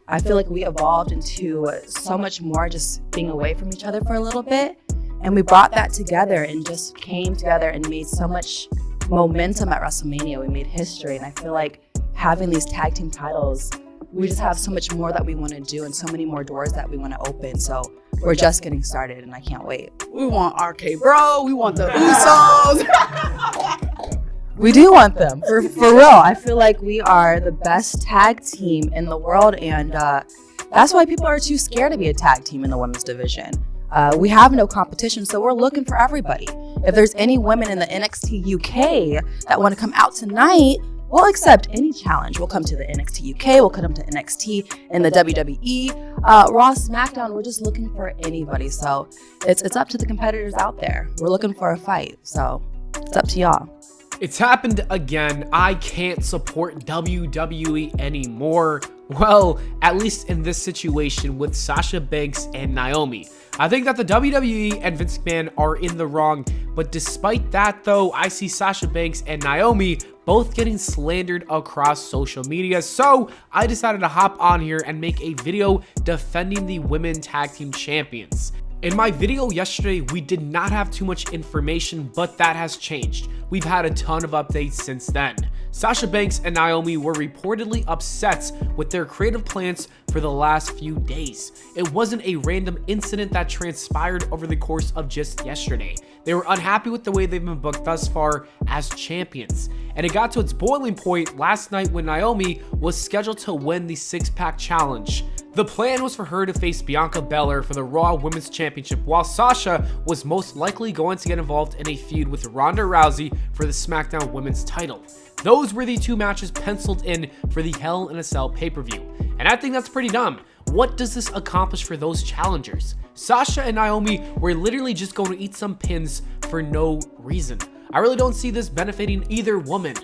I feel like we evolved into so much more just being away from each other for a little bit. And we brought that together and just came together and made so much momentum at WrestleMania. We made history. And I feel like having these tag team titles, we just have so much more that we want to do and so many more doors that we want to open. So we're just getting started and I can't wait. We want RK Bro. We want the Usos. We do want them, for real. I feel like we are the best tag team in the world, and that's why people are too scared to be a tag team in the women's division. We have no competition, so we're looking for everybody. If there's any women in the NXT UK that want to come out tonight, we'll accept any challenge. We'll come to the NXT UK, we'll come to NXT in the WWE, Raw, SmackDown. We're just looking for anybody. So it's up to the competitors out there. We're looking for a fight, so it's up to y'all. It's happened again. I can't support WWE anymore. Well, at least in this situation with Sasha Banks and Naomi. I think that the WWE and Vince McMahon are in the wrong, but despite that though, I see Sasha Banks and Naomi both getting slandered across social media. So I decided to hop on here and make a video defending the women tag team champions. In my video yesterday, we did not have too much information, but that has changed. We've had a ton of updates since then. Sasha Banks and Naomi were reportedly upset with their creative plans for the last few days. It wasn't a random incident that transpired over the course of just yesterday. They were unhappy with the way they've been booked thus far as champions. And it got to its boiling point last night when Naomi was scheduled to win the six-pack challenge. The plan was for her to face Bianca Belair for the Raw Women's Championship, while Sasha was most likely going to get involved in a feud with Ronda Rousey for the SmackDown Women's title. Those were the two matches penciled in for the Hell in a Cell pay-per-view. And I think that's pretty dumb. What does this accomplish for those challengers? Sasha and Naomi were literally just going to eat some pins for no reason. I really don't see this benefiting either woman.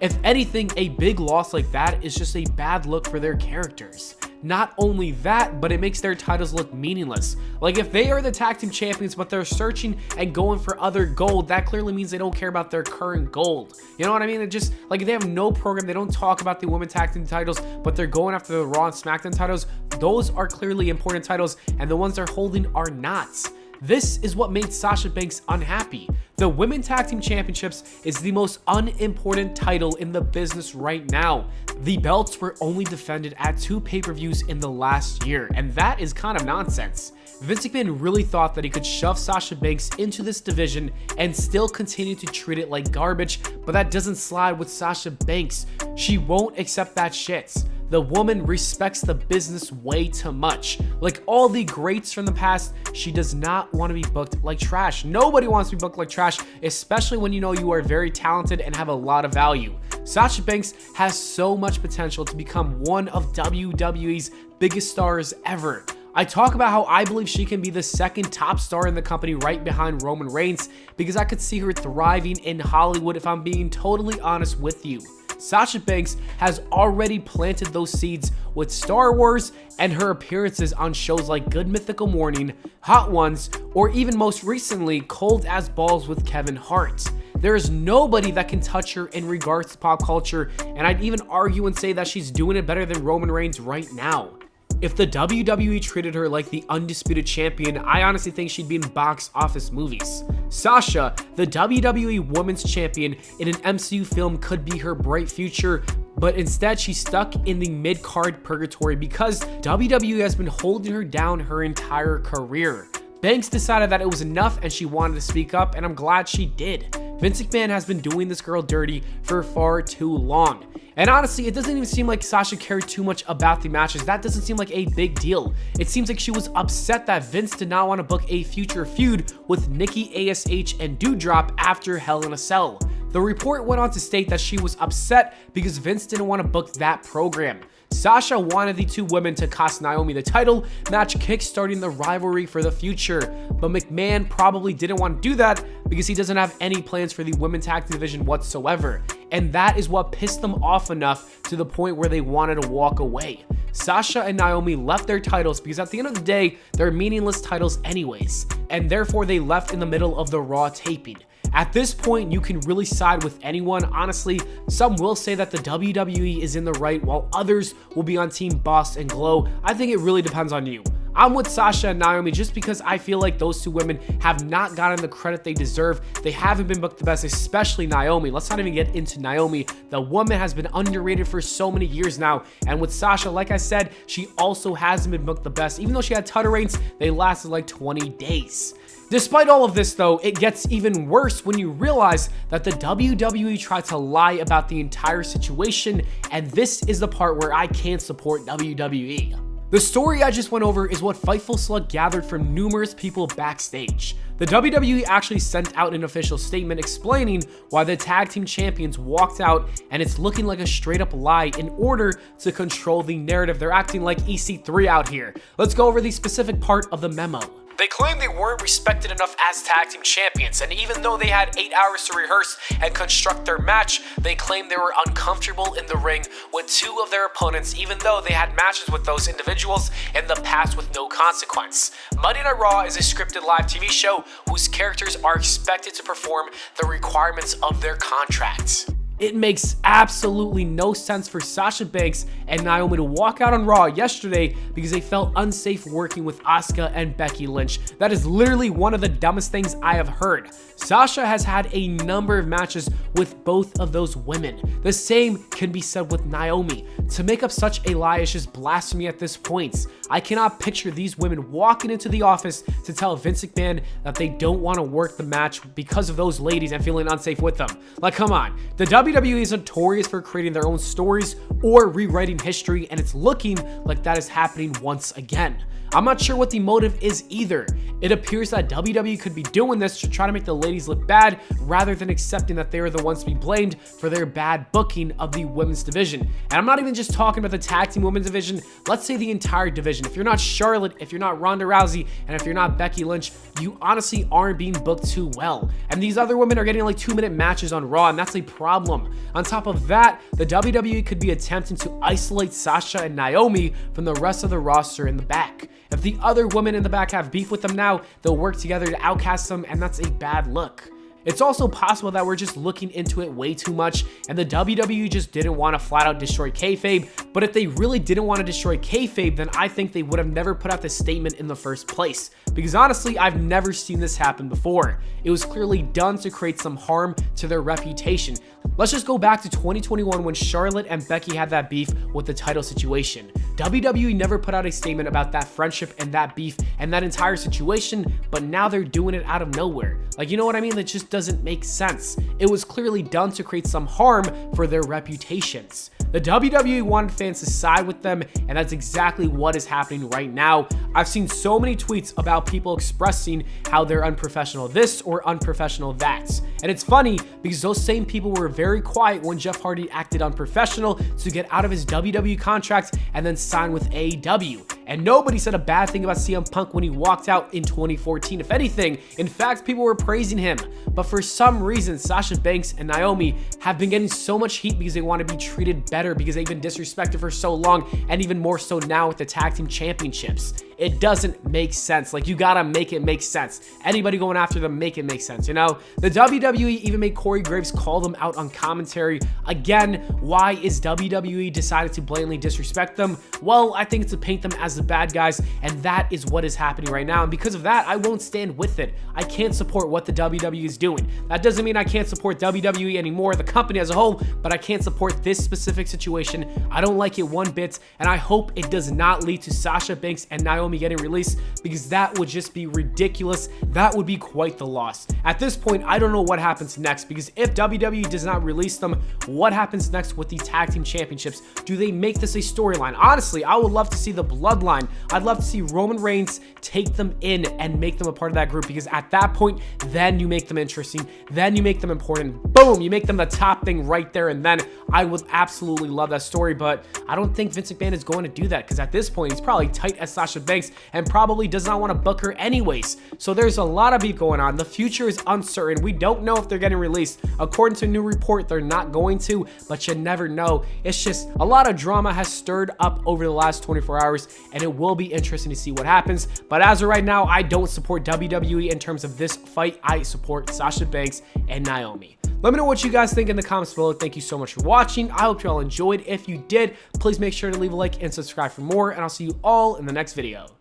If anything, a big loss like that is just a bad look for their characters. Not only that, but it makes their titles look meaningless. Like if they are the tag team champions, but they're searching and going for other gold, that clearly means they don't care about their current gold. You know what I mean? It just like if they have no program, they don't talk about the women tag team titles, but they're going after the Raw and SmackDown titles. Those are clearly important titles, and the ones they're holding are not. This is what made Sasha Banks unhappy. The Women Tag Team Championships is the most unimportant title in the business right now. The belts were only defended at 2 pay-per-views in the last year, and that is kind of nonsense. Vince McMahon really thought that he could shove Sasha Banks into this division and still continue to treat it like garbage, but that doesn't slide with Sasha Banks. She won't accept that shit. The woman respects the business way too much. Like all the greats from the past, she does not want to be booked like trash. Nobody wants to be booked like trash, especially when you know you are very talented and have a lot of value. Sasha Banks has so much potential to become one of WWE's biggest stars ever. I talk about how I believe she can be the second top star in the company right behind Roman Reigns because I could see her thriving in Hollywood if I'm being totally honest with you. Sasha Banks has already planted those seeds with Star Wars and her appearances on shows like Good Mythical Morning, Hot Ones, or even most recently, Cold as Balls with Kevin Hart. There is nobody that can touch her in regards to pop culture, and I'd even argue and say that she's doing it better than Roman Reigns right now. If the WWE treated her like the undisputed champion, I honestly think she'd be in box office movies. Sasha, the WWE Women's Champion in an MCU film, could be her bright future, but instead she's stuck in the mid-card purgatory because WWE has been holding her down her entire career. Banks decided that it was enough and she wanted to speak up, and I'm glad she did. Vince McMahon has been doing this girl dirty for far too long. And honestly, it doesn't even seem like Sasha cared too much about the matches. That doesn't seem like a big deal. It seems like she was upset that Vince did not want to book a future feud with Nikki ASH and Doudrop after Hell in a Cell. The report went on to state that she was upset because Vince didn't want to book that program. Sasha wanted the two women to cost Naomi the title match, kickstarting the rivalry for the future, but McMahon probably didn't want to do that because he doesn't have any plans for the women's tag team division whatsoever, and that is what pissed them off enough to the point where they wanted to walk away. Sasha and Naomi left their titles because at the end of the day, they're meaningless titles anyways, and therefore they left in the middle of the Raw taping. At this point, you can really side with anyone. Honestly, some will say that the WWE is in the right while others will be on Team Boss and Glow. I think it really depends on you. I'm with Sasha and Naomi just because I feel like those two women have not gotten the credit they deserve. They haven't been booked the best, especially Naomi. Let's not even get into Naomi. The woman has been underrated for so many years now. And with Sasha, like I said, she also hasn't been booked the best. Even though she had title reigns, they lasted like 20 days. Despite all of this though, it gets even worse when you realize that the WWE tried to lie about the entire situation, and this is the part where I can't support WWE. The story I just went over is what Fightful Slug gathered from numerous people backstage. The WWE actually sent out an official statement explaining why the tag team champions walked out, and it's looking like a straight up lie in order to control the narrative. They're acting like EC3 out here. Let's go over the specific part of the memo. They claimed they weren't respected enough as tag team champions, and even though they had 8 hours to rehearse and construct their match, they claimed they were uncomfortable in the ring with 2 of their opponents, even though they had matches with those individuals in the past with no consequence. Monday Night Raw is a scripted live TV show whose characters are expected to perform the requirements of their contracts. It makes absolutely no sense for Sasha Banks and Naomi to walk out on Raw yesterday because they felt unsafe working with Asuka and Becky Lynch. That is literally one of the dumbest things I have heard. Sasha has had a number of matches with both of those women. The same can be said with Naomi. To make up such a lie is just blasphemy at this point. I cannot picture these women walking into the office to tell Vince McMahon that they don't want to work the match because of those ladies and feeling unsafe with them. Like, come on. The WWE is notorious for creating their own stories or rewriting history, and it's looking like that is happening once again. I'm not sure what the motive is either. It appears that WWE could be doing this to try to make the ladies look bad rather than accepting that they are the ones to be blamed for their bad booking of the women's division. And I'm not even just talking about the tag team women's division. Let's say the entire division. If you're not Charlotte, if you're not Ronda Rousey, and if you're not Becky Lynch, you honestly aren't being booked too well. And these other women are getting like 2-minute matches on Raw, and that's a problem. On top of that, the WWE could be attempting to isolate Sasha and Naomi from the rest of the roster in the back. If the other women in the back have beef with them now, they'll work together to outcast them, and that's a bad look. It's also possible that we're just looking into it way too much, and the WWE just didn't want to flat out destroy kayfabe, but if they really didn't want to destroy kayfabe, then I think they would have never put out this statement in the first place. Because honestly, I've never seen this happen before. It was clearly done to create some harm to their reputation. Let's just go back to 2021 when Charlotte and Becky had that beef with the title situation. WWE never put out a statement about that friendship and that beef and that entire situation, but now they're doing it out of nowhere. Like, you know what I mean? That just doesn't make sense. It was clearly done to create some harm for their reputations. The WWE wanted fans to side with them, and that's exactly what is happening right now. I've seen so many tweets about people expressing how they're unprofessional this or unprofessional that. And it's funny because those same people were very quiet when Jeff Hardy acted unprofessional to get out of his WWE contract and then sign with AEW. And nobody said a bad thing about CM Punk when he walked out in 2014. If anything, in fact, people were praising him. But for some reason, Sasha Banks and Naomi have been getting so much heat because they want to be treated better because they've been disrespected for so long, and even more so now with the tag team championships. It doesn't make sense. Like, you gotta make it make sense. Anybody going after them, make it make sense, you know? The WWE even made Corey Graves call them out on commentary. Again, why is WWE decided to blatantly disrespect them? Well, I think it's to paint them as the bad guys, and that is what is happening right now. And because of that, I won't stand with it. I can't support what the WWE is doing. That doesn't mean I can't support WWE anymore, the company as a whole, but I can't support this specific situation. I don't like it one bit, and I hope it does not lead to Sasha Banks and Naomi getting released, because that would just be ridiculous. That would be quite the loss. At this point, I don't know what happens next, because if WWE does not release them, what happens next with the tag team championships? Do they make this a storyline? Honestly, I would love to see the bloodline. I'd love to see Roman Reigns take them in and make them a part of that group, because at that point, then you make them interesting, then you make them important. Boom, you make them the top thing right there, and then I would absolutely love that story. But I don't think Vince McMahon is going to do that, because at this point, he's probably tight as Sasha Banks Banks and probably does not want to book her anyways. So there's a lot of beef going on. The future is uncertain. We don't know if they're getting released. According to a new report, they're not going to, but you never know. It's just a lot of drama has stirred up over the last 24 hours, and it will be interesting to see what happens. But as of right now, I don't support WWE in terms of this fight. I support Sasha Banks and Naomi. Let me know what you guys think in the comments below. Thank you so much for watching. I hope you all enjoyed. If you did, please make sure to leave a like and subscribe for more, and I'll see you all in the next video.